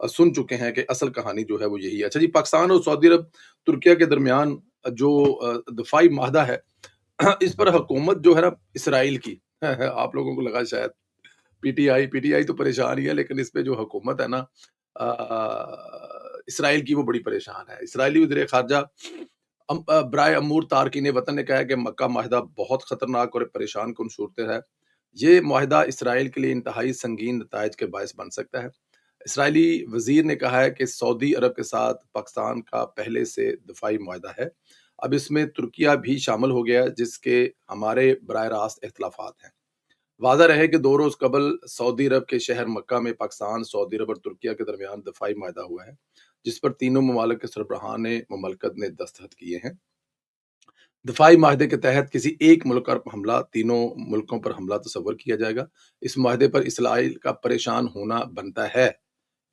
سن چکے ہیں کہ اصل کہانی جو ہے وہ یہی ہے۔ اچھا جی، پاکستان اور سعودی عرب ترکیہ کے درمیان جو دفاعی معاہدہ ہے اس پر حکومت جو ہے نا اسرائیل کی آپ لوگوں کو لگا شاید پی ٹی آئی تو پریشان ہی ہے، لیکن اس پہ جو حکومت ہے نا اسرائیل کی، وہ بڑی پریشان ہے۔ اسرائیلی وزیر خارجہ برائے امور تارکین وطن نے کہا ہے کہ مکہ معاہدہ بہت خطرناک اور پریشان کن صورت ہے۔ یہ معاہدہ اسرائیل کے لیے انتہائی سنگین نتائج کے باعث بن سکتا ہے۔ اسرائیلی وزیر نے کہا ہے کہ سعودی عرب کے ساتھ پاکستان کا پہلے سے دفاعی معاہدہ ہے، اب اس میں ترکیہ بھی شامل ہو گیا جس کے ہمارے براہ راست اختلافات ہیں۔ واضح رہے کہ 2 روز قبل سعودی عرب کے شہر مکہ میں پاکستان، سعودی عرب اور ترکیہ کے درمیان دفاعی معاہدہ ہوا ہے، جس پر تینوں ممالک کے سربراہان مملکت نے دستخط کیے ہیں۔ دفاعی معاہدے کے تحت کسی ایک ملک پر حملہ تینوں ملکوں پر حملہ تصور کیا جائے گا۔ اس معاہدے پر اسرائیل کا پریشان ہونا بنتا ہے،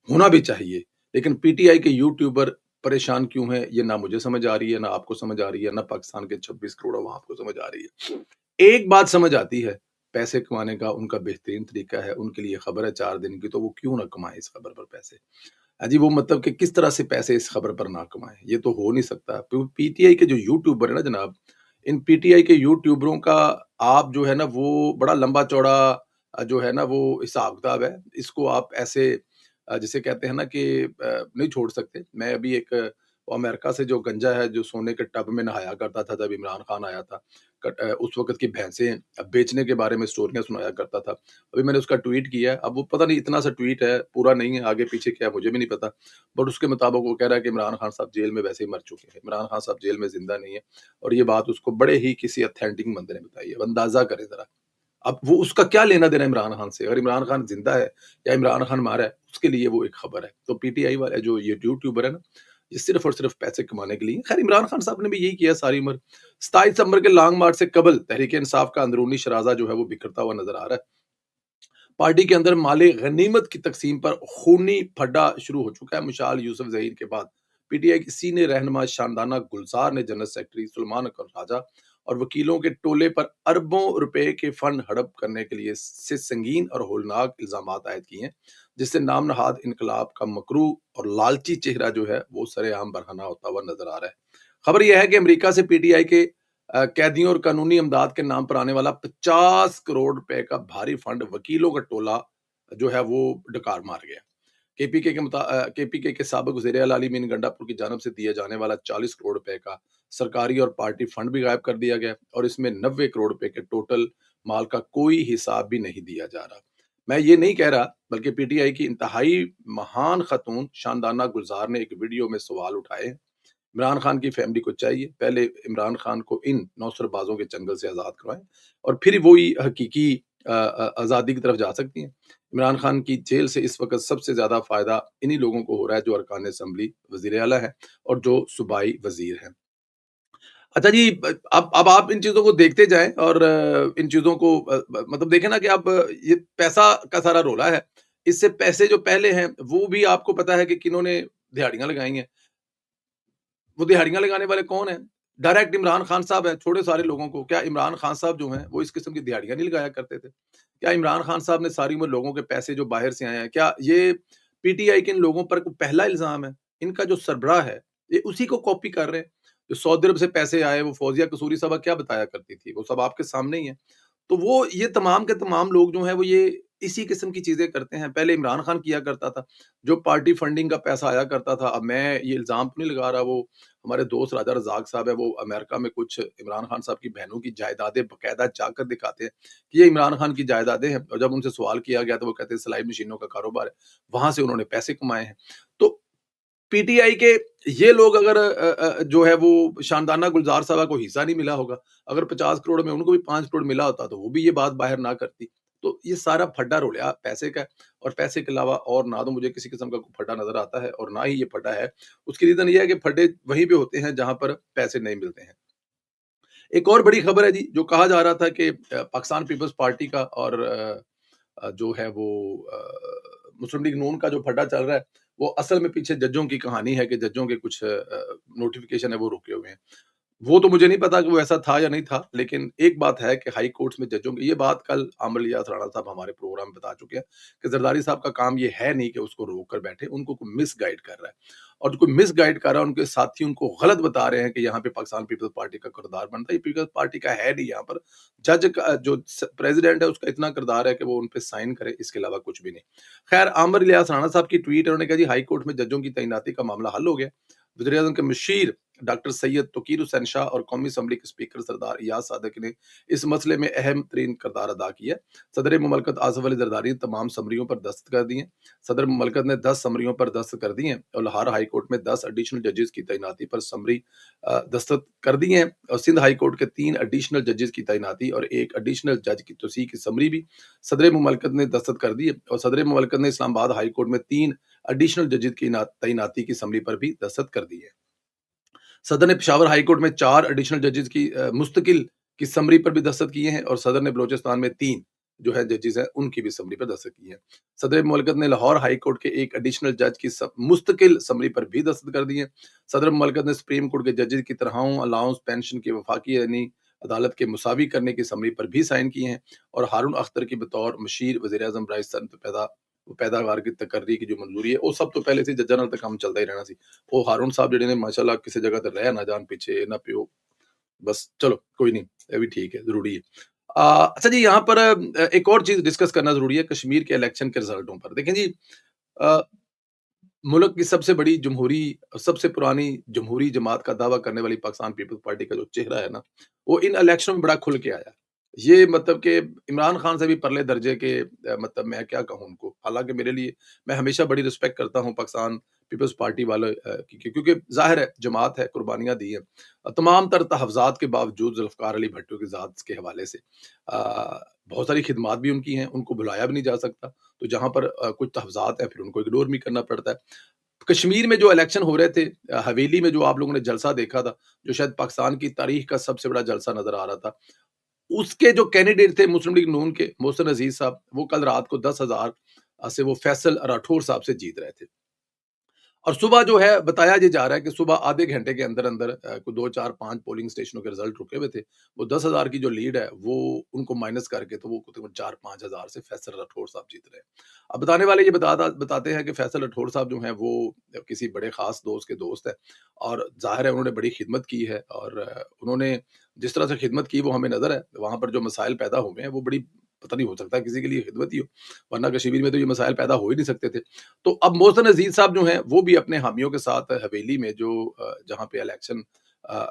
ہونا بھی چاہیے، لیکن پی ٹی آئی کے یوٹیوبر پریشان کیوں ہیں یہ نہ مجھے سمجھ آ رہی ہے، نہ آپ کو سمجھ آ رہی ہے، نہ پاکستان کے 26 کروڑ عوام کو سمجھ آ رہی ہے۔ ایک بات سمجھ آتی ہے، پیسے کمانے کا ان کا بہترین طریقہ ہے، ان کے لیے خبر ہے 4 دن کی، تو وہ کیوں نہ کمائیں اس خبر پر پیسے۔ جی، وہ مطلب کہ کس طرح سے پیسے اس خبر پر نہ کمائیں، یہ تو ہو نہیں سکتا۔ پی ٹی آئی کے جو یوٹیوبر ہے نا جناب، ان پی ٹی آئی کے یوٹیوبروں کا آپ جو ہے نا وہ بڑا لمبا چوڑا جو ہے نا وہ حساب کتاب ہے، اس کو آپ ایسے جسے کہتے ہیں نا کہ نہیں چھوڑ سکتے۔ میں ابھی ایک امریکہ سے جو گنجا ہے جو سونے کے ٹب میں نہایا کرتا تھا جب عمران خان آیا تھا، اس وقت کی بھینسیں بیچنے کے بارے میں سٹوریاں سنایا کرتا تھا، ابھی میں نے اس کا ٹویٹ کیا ہے۔ اب وہ پتہ نہیں اتنا سا ٹویٹ ہے، پورا نہیں ہے، آگے پیچھے کیا مجھے بھی نہیں پتا، بٹ اس کے مطابق وہ کہہ رہا ہے کہ عمران خان صاحب جیل میں ویسے ہی مر چکے ہیں، عمران خان صاحب جیل میں زندہ نہیں ہے، اور یہ بات اس کو بڑے ہی کسی اتھینٹک بندے نے بتائی ہے۔ اندازہ کریں ذرا، اب وہ اس کا کیا لینا دینا عمران خان سے؟ اگر عمران خان زندہ ہے یا عمران خان مارا ہے، اس کے لیے وہ ایک خبر ہے۔ تو پی ٹی آئی والے جو یہ یوٹیوبر ہے نا، یہ صرف اور صرف پیسے کمانے کے لیے۔ خیر، عمران خان صاحب نے بھی یہی کیا ساری عمر۔ 27 دسمبر کے لانگ مارچ سے قبل تحریک انصاف کا اندرونی شرازہ جو ہے وہ بکھرتا ہوا نظر آ رہا ہے۔ پارٹی کے اندر مال غنیمت کی تقسیم پر خونی پھڈا شروع ہو چکا ہے۔ مشال یوسف ظہیر کے بعد پی ٹی آئی کی سینئر رہنما شاندانہ گلزار نے جنرل سیکرٹری سلمان اکرم راجہ اور وکیلوں کے ٹولے پر اربوں روپے کے فنڈ ہڑپ کرنے کے لیے سے سنگین اور ہولناک الزامات عائد کیے ہیں، جس سے نام نہاد انقلاب کا مکروہ اور لالچی چہرہ جو ہے وہ سر عام برہنہ ہوتا ہوا نظر آ رہا ہے۔ خبر یہ ہے کہ امریکہ سے پی ٹی آئی کے قیدیوں اور قانونی امداد کے نام پر آنے والا 50 کروڑ روپے کا بھاری فنڈ وکیلوں کا ٹولہ جو ہے وہ ڈکار مار گیا۔ کے پی کے سابق وزیر اعلیٰ علی مین گنڈا پور کی جانب سے دیا جانے والا 40 کروڑ روپے کا سرکاری اور پارٹی فنڈ بھی غائب کر دیا گیا، اور اس میں 90 کروڑ روپے کے ٹوٹل مال کا کوئی حساب بھی نہیں دیا جا رہا۔ میں یہ نہیں کہہ رہا، بلکہ پی ٹی آئی کی انتہائی مہان خاتون شاندانہ گلزار نے ایک ویڈیو میں سوال اٹھائے ہیں۔ عمران خان کی فیملی کو چاہیے پہلے عمران خان کو ان نوسر بازوں کے چنگل سے آزاد کروائیں، اور پھر وہی حقیقی آزادی کی طرف جا سکتی ہیں۔ عمران خان کی جیل سے اس وقت سب سے زیادہ فائدہ انہی لوگوں کو ہو رہا ہے جو ارکان اسمبلی، وزیر اعلیٰ ہیں اور جو صوبائی وزیر ہیں۔ اچھا جی، اب آپ ان چیزوں کو دیکھتے جائیں اور ان چیزوں کو مطلب دیکھیں نا کہ اب یہ پیسہ کا سارا رولا ہے۔ اس سے پیسے جو پہلے ہیں وہ بھی آپ کو پتا ہے کہ کنہوں نے دہاڑیاں لگائی ہیں۔ وہ دہاڑیاں لگانے والے کون ہیں؟ ڈائریکٹ عمران خان صاحب ہیں۔ چھوڑے سارے لوگوں کو، کیا عمران خان صاحب جو ہیں وہ اس قسم کی دہاڑیاں نہیں لگایا کرتے تھے؟ کیا عمران خان صاحب نے ساری عمر لوگوں کے پیسے جو باہر سے آئے ہیں، کیا یہ پی ٹی آئی کے ان لوگوں پر کوئی پہلا الزام ہے؟ ان کا جو سربراہ ہے یہ اسی کو کاپی کر رہے ہیں۔ جو سعودی عرب سے پیسے آئے، وہ فوزیہ قصوری صاحبہ کیا بتایا کرتی تھی، وہ سب آپ کے سامنے ہی ہیں۔ تو وہ یہ تمام کے تمام لوگ جو ہیں وہ یہ اسی قسم کی چیزیں کرتے ہیں۔ پہلے عمران خان کیا کرتا تھا، جو پارٹی فنڈنگ کا پیسہ آیا کرتا تھا۔ اب میں یہ الزام تو نہیں لگا رہا، وہ ہمارے دوست راجہ رزاق صاحب ہے، وہ امریکہ میں کچھ عمران خان صاحب کی بہنوں کی جائیدادیں باقاعدہ جا کر دکھاتے ہیں کہ یہ عمران خان کی جائیدادیں ہیں، اور جب ان سے سوال کیا گیا تو وہ کہتے ہیں سلائی مشینوں کا کاروبار ہے، وہاں سے انہوں نے پیسے کمائے ہیں۔ تو پی ٹی آئی کے یہ لوگ اگر جو ہے وہ شاندانہ گلزار صاحبہ کو حصہ نہیں ملا ہوگا، اگر 50 کروڑ میں ان کو بھی 5 کروڑ ملا ہوتا تو وہ بھی یہ بات باہر نہ کرتی۔ تو یہ سارا پھڈا رولیا پیسے کا ہے، اور پیسے کے علاوہ اور نہ تو مجھے کسی قسم کا کوئی پھڈا نظر آتا ہے، اور نہ ہی یہ پھڈا ہے۔ اس کی ریزن یہ ہے کہ پھڈے وہیں پہ ہوتے ہیں جہاں پر پیسے نہیں ملتے ہیں۔ ایک اور بڑی خبر ہے جی، جو کہا جا رہا تھا کہ پاکستان پیپلز پارٹی کا اور جو ہے وہ مسلم لیگ نون کا جو پھڈا چل رہا ہے، وہ اصل میں پیچھے ججوں کی کہانی ہے کہ ججوں کے کچھ نوٹیفیکیشن ہے وہ رکے ہوئے ہیں۔ وہ تو مجھے نہیں پتا کہ وہ ایسا تھا یا نہیں تھا، لیکن ایک بات ہے کہ ہائی کورٹس میں ججوں کی یہ بات کل عامر الیاس رانا صاحب ہمارے پروگرام میں بتا چکے ہیں کہ زرداری صاحب کا کام یہ ہے نہیں کہ اس کو روک کر بیٹھے، ان کو کوئی مس گائیڈ کر رہا ہے، اور جو کوئی مس گائیڈ کر رہا ہے ان کے ساتھی ان کو غلط بتا رہے ہیں کہ یہاں پہ پاکستان پیپلز پارٹی کا کردار بنتا ہے، یہ پیپلز پارٹی کا ہے نہیں، یہاں پر جج کا جو پریزیڈنٹ ہے اس کا اتنا کردار ہے کہ وہ ان پہ سائن کرے، اس کے علاوہ کچھ بھی نہیں۔ خیر، عامر الیاس رانا صاحب کی ٹویٹ ہے، انہوں نے کہا جی ہائی کورٹ میں ججوں کی تعیناتی کا معاملہ حل ہو گیا، وزیر اعظم کے مشیر ڈاکٹر سید توقیر حسین شاہ اور قومی اسمبلی کے اسپیکر سردار ایاز صادق نے اس مسئلے میں اہم ترین کردار ادا کیا۔ صدر مملکت آصف علی زرداری نے تمام سمریوں پر دستخط کر دیے، صدر مملکت نے 10 سمریوں پر دستخط کر دیے اور لاہور ہائی کورٹ میں 10 ایڈیشنل ججز کی تعیناتی پر سمری دستخط کر دیے ہیں، اور سندھ ہائی کورٹ کے 3 ایڈیشنل ججز کی تعیناتی اور 1 ایڈیشنل جج کی توسیع کی سمری بھی صدر مملکت نے دستخط کر دیے، اور صدر مملکت نے اسلام آباد ہائی کورٹ میں 3 ایڈیشنل ججز کی تعیناتی کی سمری پر بھی دستخط کر دیے۔ صدر نے پشاور ہائی کورٹ میں 4 ایڈیشنل ججز کی مستقل کی سمری پر بھی دستخط کیے ہیں، اور صدر نے بلوچستان میں 3 جو ہے ججز ہیں ان کی بھی سمری پر دستخط کیے ہیں۔ صدر مملکت نے لاہور ہائی کورٹ کے 1 ایڈیشنل جج کی مستقل سمری پر بھی دستخط کر دیے ہیں۔ صدر مملکت نے سپریم کورٹ کے ججز کی تنخواہوں، الاؤنس، پینشن کی وفاقی یعنی عدالت کے مساوی کرنے کی سمری پر بھی سائن کیے ہیں، اور ہارون اختر کی بطور مشیر وزیر اعظم برائے صنعت پیداوار کی تقرری کی جو منظوری ہے وہ سب تو پہلے سے ججاں نال تے کام چلتا ہی رہنا سی۔ وہ ہارون صاحب جڑے نے ماشاءاللہ کسی جگہ تے رہ نہ جان پیچھے نہ پیو، بس چلو کوئی نہیں، یہ بھی ٹھیک ہے، ضروری ہے۔ اچھا جی، یہاں پر ایک اور چیز ڈسکس کرنا ضروری ہے کشمیر کے الیکشن کے رزلٹوں پر۔ دیکھیں جی، ملک کی سب سے بڑی جمہوری، سب سے پرانی جمہوری جماعت کا دعویٰ کرنے والی پاکستان پیپلز پارٹی کا جو چہرہ ہے نا، وہ ان الیکشنوں میں بڑا کھل کے آیا۔ یہ مطلب کہ عمران خان سے بھی پرلے درجے کے، مطلب میں کیا کہوں ان کو، حالانکہ میرے لیے میں ہمیشہ بڑی رسپیکٹ کرتا ہوں پاکستان پیپلز پارٹی والے کی، کیونکہ ظاہر ہے جماعت ہے، قربانیاں دی ہیں، تمام تر تحفظات کے باوجود ذوالفقار علی بھٹو کی ذات کے حوالے سے بہت ساری خدمات بھی ان کی ہیں، ان کو بلایا بھی نہیں جا سکتا، تو جہاں پر کچھ تحفظات ہیں پھر ان کو اگنور بھی کرنا پڑتا ہے۔ کشمیر میں جو الیکشن ہو رہے تھے، حویلی میں جو آپ لوگوں نے جلسہ دیکھا تھا، جو شاید پاکستان کی تاریخ کا سب سے بڑا جلسہ نظر آ رہا تھا، اس کے جو کینڈیڈیٹ تھے مسلم لیگ نون کے محسن عزیز صاحب، وہ کل رات کو 10,000 سے وہ فیصل راٹھور صاحب سے جیت رہے تھے، اور صبح جو ہے بتایا یہ جا رہا ہے کہ صبح آدھے گھنٹے کے اندر اندر کوئی 2 4 5 پولنگ اسٹیشنوں کے رزلٹ رکے ہوئے تھے، وہ 10,000 کی جو لیڈ ہے وہ ان کو مائنس کر کے تو وہ 4-5 ہزار سے فیصل راٹھور صاحب جیت رہے ہیں۔ اب بتانے والے یہ بتاتے ہیں کہ فیصل راٹھور صاحب جو ہیں وہ کسی بڑے خاص دوست کے دوست ہیں، اور ظاہر ہے انہوں نے بڑی خدمت کی ہے، اور انہوں نے جس طرح سے خدمت کی وہ ہمیں نظر ہے، وہاں پر جو مسائل پیدا ہوئے ہیں وہ بڑی پتہ نہیں ہو سکتا کسی کے لیے خدمت ہی ہو، ورنہ کشمیر میں تو یہ مسائل پیدا ہو ہی نہیں سکتے تھے۔ تو اب محسن عزیز صاحب جو ہیں وہ بھی اپنے حامیوں کے ساتھ حویلی میں جو جہاں پہ الیکشن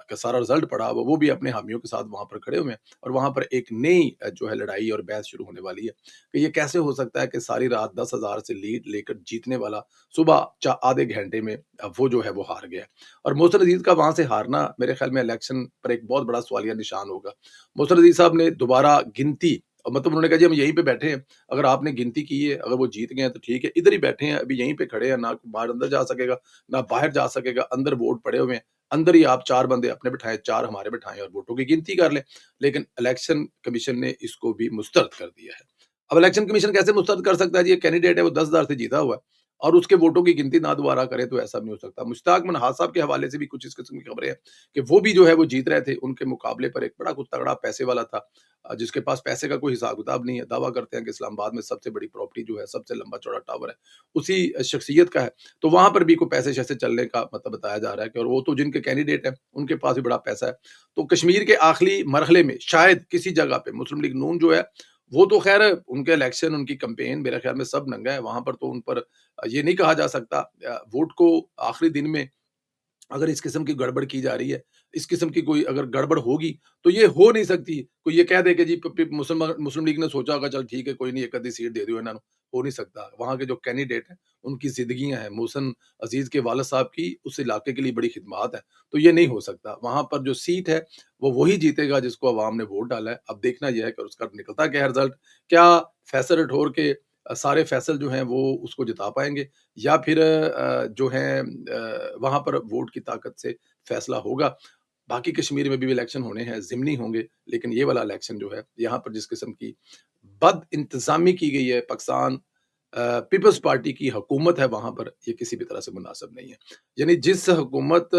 کا سارا رزلٹ پڑا، وہ بھی اپنے حامیوں کے ساتھ وہاں پر کھڑے ہوئے ہیں، اور وہاں پر ایک نئی جو ہے لڑائی اور بحث شروع ہونے والی ہے کہ یہ کیسے ہو سکتا ہے کہ ساری رات 10,000 سے لیڈ لے کر جیتنے والا صبح آدھے گھنٹے میں وہ جو ہے وہ ہار گیا، اور محسن عزیز کا وہاں سے ہارنا میرے خیال میں الیکشن پر ایک بہت بڑا سوالیہ نشان ہوگا۔ محسن عزیز صاحب نے دوبارہ گنتی، مطلب انہوں نے کہا جی ہم یہیں پہ بیٹھے ہیں، اگر آپ نے گنتی کی ہے، اگر وہ جیت گئے ہیں تو ٹھیک ہے، ادھر ہی بیٹھے ہیں، ابھی یہیں پہ کھڑے ہیں، نہ باہر اندر جا سکے گا نہ باہر جا سکے گا، اندر ووٹ پڑے ہوئے ہیں، اندر ہی آپ 4 بندے اپنے بٹھائیں، 4 ہمارے بٹھائیں اور ووٹوں کی گنتی کر لیں۔ لیکن الیکشن کمیشن نے اس کو بھی مسترد کر دیا ہے۔ اب الیکشن کمیشن کیسے مسترد کر سکتا ہے جی؟ یہ کینڈیڈیٹ ہے، وہ 10,000 سے جیتا ہوا ہے، اور اس کے ووٹوں کی گنتی نہ دوبارہ کرے تو ایسا نہیں ہو سکتا۔ مشتاق منہاز صاحب کے حوالے سے بھی کچھ اس قسم کی خبریں ہیں کہ وہ بھی جو ہے وہ جیت رہے تھے، ان کے مقابلے پر ایک بڑا کچھ تگڑا پیسے والا تھا، جس کے پاس پیسے کا کوئی حساب کتاب نہیں ہے، دعویٰ کرتے ہیں کہ اسلام آباد میں سب سے بڑی پراپرٹی جو ہے، سب سے لمبا چوڑا ٹاور ہے، اسی شخصیت کا ہے، تو وہاں پر بھی کوئی پیسے شیسے چلنے کا مطلب بتایا جا رہا ہے کہ، اور وہ تو جن کے کینڈیڈیٹ ہیں ان کے پاس بھی بڑا پیسہ ہے۔ تو کشمیر کے آخری مرحلے میں شاید کسی جگہ پہ مسلم لیگ نون جو ہے وہ تو خیر ان کے الیکشن، ان کی کمپین میرے خیال میں سب ننگا ہے، وہاں پر تو ان پر یہ نہیں کہا جا سکتا ووٹ کو آخری دن میں اگر اس قسم کی گڑبڑ کی جا رہی ہے، اس قسم کی کوئی اگر گڑبڑ ہوگی تو یہ ہو نہیں سکتی، کوئی یہ کہہ دے کہ جی مسلم لیگ نے سوچا ہوگا چل ٹھیک ہے کوئی نہیں ایک آدھی سیٹ دے دیو انہوں، ہو نہیں سکتا۔ وہاں کے جو کینڈیڈیٹ ہیں ان کی زندگیاں ہیں، محسن عزیز کے والد صاحب کی اس علاقے کے لیے بڑی خدمات ہیں، تو یہ نہیں ہو سکتا۔ وہاں پر جو سیٹ ہے وہ وہی جیتے گا جس کو عوام نے ووٹ ڈالا ہے۔ اب دیکھنا یہ ہے کہ اس کا نکلتا کیا ہے رزلٹ، کیا فیصل راٹھور کے سارے فیصل جو ہیں وہ اس کو جتا پائیں گے، یا پھر جو ہیں وہاں پر ووٹ کی طاقت سے فیصلہ ہوگا۔ باقی کشمیر میں بھی الیکشن ہونے ہیں، ضمنی ہوں گے، لیکن یہ والا الیکشن جو ہے یہاں پر جس قسم کی بد انتظامی کی گئی ہے، پاکستان پیپلز پارٹی کی حکومت ہے وہاں پر، یہ کسی بھی طرح سے مناسب نہیں ہے۔ یعنی جس حکومت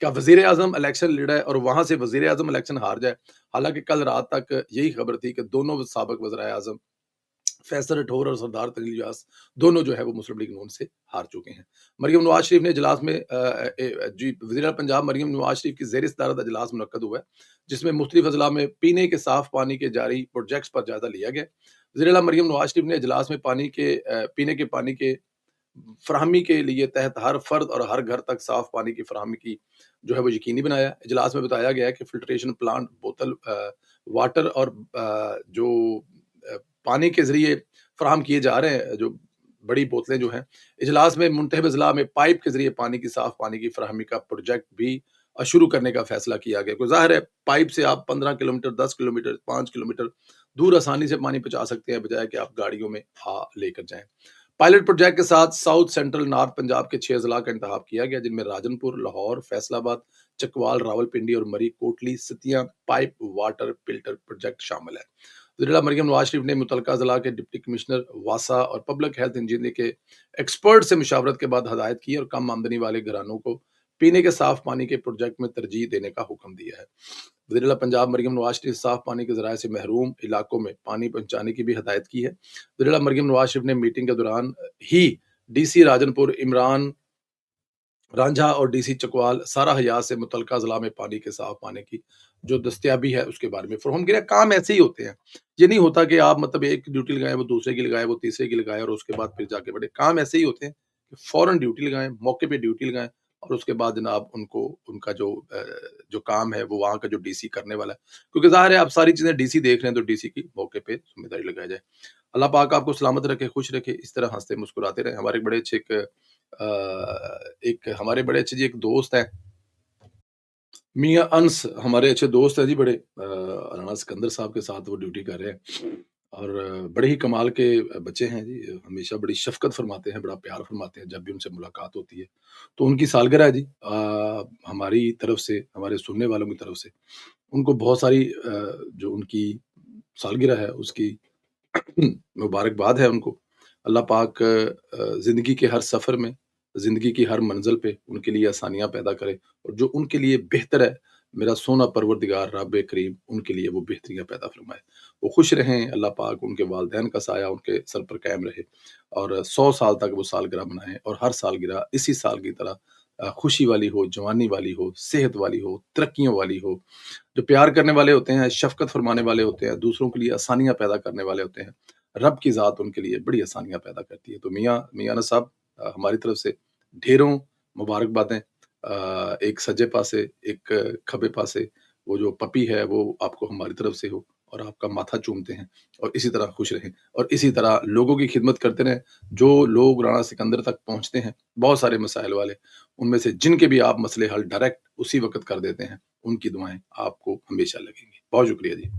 کا وزیر اعظم الیکشن لڑا ہے اور وہاں سے وزیر اعظم الیکشن ہار جائے. حالانکہ کل رات تک یہی خبر تھی کہ دونوں سابق وزرائے اعظم فیصل رٹھور اور سردار تنیل ویاس دونوں جو ہے وہ مسلم لیگ نون سے ہار چکے ہیں. مریم نواز شریف نے اجلاس میں وزیر پنجاب مریم نواز شریف کی زیر صدارت اجلاس منعقد ہوا ہے جس میں مختلف اضلاع میں پینے کے صاف پانی کے جاری پروجیکٹس پر جائزہ لیا گیا. وزیر اعلیٰ مریم نواز شریف نے اجلاس میں پینے کے پانی کے فراہمی کے لیے تحت ہر فرد اور ہر گھر تک صاف پانی کی فراہمی کی جو ہے وہ یقینی بنایا. اجلاس میں بتایا گیا ہے کہ فلٹریشن پلانٹ بوتل واٹر اور جو پانی کے ذریعے فراہم کیے جا رہے ہیں جو بڑی بوتلیں جو ہیں. اجلاس میں منتخب اضلاع میں پائپ کے ذریعے پانی کی صاف پانی کی فراہمی کا پروجیکٹ بھی شروع کرنے کا فیصلہ کیا گیا. کوئی ظاہر ہے پائپ سے آپ 15 کلومیٹر 10 کلومیٹر 5 کلومیٹر دور آسانی سے پانی پہنچا سکتے ہیں بجائے کہ آپ گاڑیوں میں لے کر جائیں. پائلٹ پروجیکٹ کے ساتھ ساؤتھ سینٹرل نارتھ پنجاب کے 6 اضلاع کا انتخاب کیا گیا جن میں راجن پور، لاہور، فیصل آباد، چکوال، راول پنڈی اور Murree Kotli Sattian pipe water filter project شامل ہے. وزیر مریم نواز شریف نے متعلقہ اضلاع کے ڈپٹی کمشنر واسا اور پبلک ہیلتھ انجینئر کے ایکسپرٹ سے مشاورت کے بعد ہدایت کی اور کم آمدنی والے گھرانوں کو پینے کے صاف پانی کے پروجیکٹ میں ترجیح دینے کا حکم دیا ہے. وزیر اعلیٰ پنجاب مریم نواز شریف صاف پانی کے ذرائع سے محروم علاقوں میں پانی پہنچانے کی بھی ہدایت کی ہے. وزیر اعلیٰ مریم نواز شریف نے میٹنگ کے دوران ہی ڈی سی راجن پور عمران رانجھا اور ڈی سی چکوال سارا حیات سے متعلقہ اضلاع میں پانی کے صاف پانی کی جو دستیابی ہے اس کے بارے میں فراہم کیا. کام ایسے ہی ہوتے ہیں، یہ نہیں ہوتا کہ آپ مطلب ایک ڈیوٹی لگائیں وہ دوسرے کی لگائیں وہ تیسرے کی لگائیں اور اس کے بعد پھر جا کے بڑھے. کام ایسے ہی ہوتے ہیں کہ فوراً ڈیوٹی لگائیں، موقع پہ ڈیوٹی لگائیں اور اس کے بعد جناب ان کا جو کام ہے وہ وہاں کا جو ڈی سی کرنے والا ہے. کیونکہ ظاہر ہے آپ ساری چیزیں ڈی سی دیکھ رہے ہیں تو ڈی سی کی موقع پہ ذمہ داری لگائی جائے. اللہ پاک آپ کو سلامت رکھے، خوش رکھے، اس طرح ہنستے مسکراتے رہے. ہمارے بڑے اچھے ہمارے بڑے اچھے ایک دوست ہیں میاں انس، ہمارے اچھے دوست ہیں جی بڑے، رانا سکندر صاحب کے ساتھ وہ ڈیوٹی کر رہے ہیں اور بڑے ہی کمال کے بچے ہیں جی. ہمیشہ بڑی شفقت فرماتے ہیں، بڑا پیار فرماتے ہیں جب بھی ان سے ملاقات ہوتی ہے. تو ان کی سالگرہ ہے جی، ہماری طرف سے، ہمارے سننے والوں کی طرف سے ان کو بہت ساری جو ان کی سالگرہ ہے اس کی مبارکباد ہے ان کو. اللہ پاک زندگی کے ہر سفر میں، زندگی کی ہر منزل پہ ان کے لیے آسانیاں پیدا کرے اور جو ان کے لیے بہتر ہے میرا سونا پروردگار رب کریم ان کے لیے وہ بہتریاں پیدا فرمائے. وہ خوش رہیں، اللہ پاک ان کے والدین کا سایہ ان کے سر پر قائم رہے اور 100 سال تک وہ سالگرہ منائیں اور ہر سالگرہ اسی سال کی طرح خوشی والی ہو، جوانی والی ہو، صحت والی ہو، ترقیوں والی ہو. جو پیار کرنے والے ہوتے ہیں، شفقت فرمانے والے ہوتے ہیں، دوسروں کے لیے آسانیاں پیدا کرنے والے ہوتے ہیں، رب کی ذات ان کے لیے بڑی آسانیاں پیدا کرتی ہے. تو میاں صاحب ہماری طرف سے ڈھیروں مبارکبادیں. ایک سجے پاسے ایک کھبے پاسے وہ جو پپی ہے وہ آپ کو ہماری طرف سے ہو اور آپ کا ماتھا چومتے ہیں اور اسی طرح خوش رہیں اور اسی طرح لوگوں کی خدمت کرتے رہیں. جو لوگ رانا سکندر تک پہنچتے ہیں بہت سارے مسائل والے، ان میں سے جن کے بھی آپ مسئلے حل ڈائریکٹ اسی وقت کر دیتے ہیں، ان کی دعائیں آپ کو ہمیشہ لگیں گی. بہت شکریہ جی.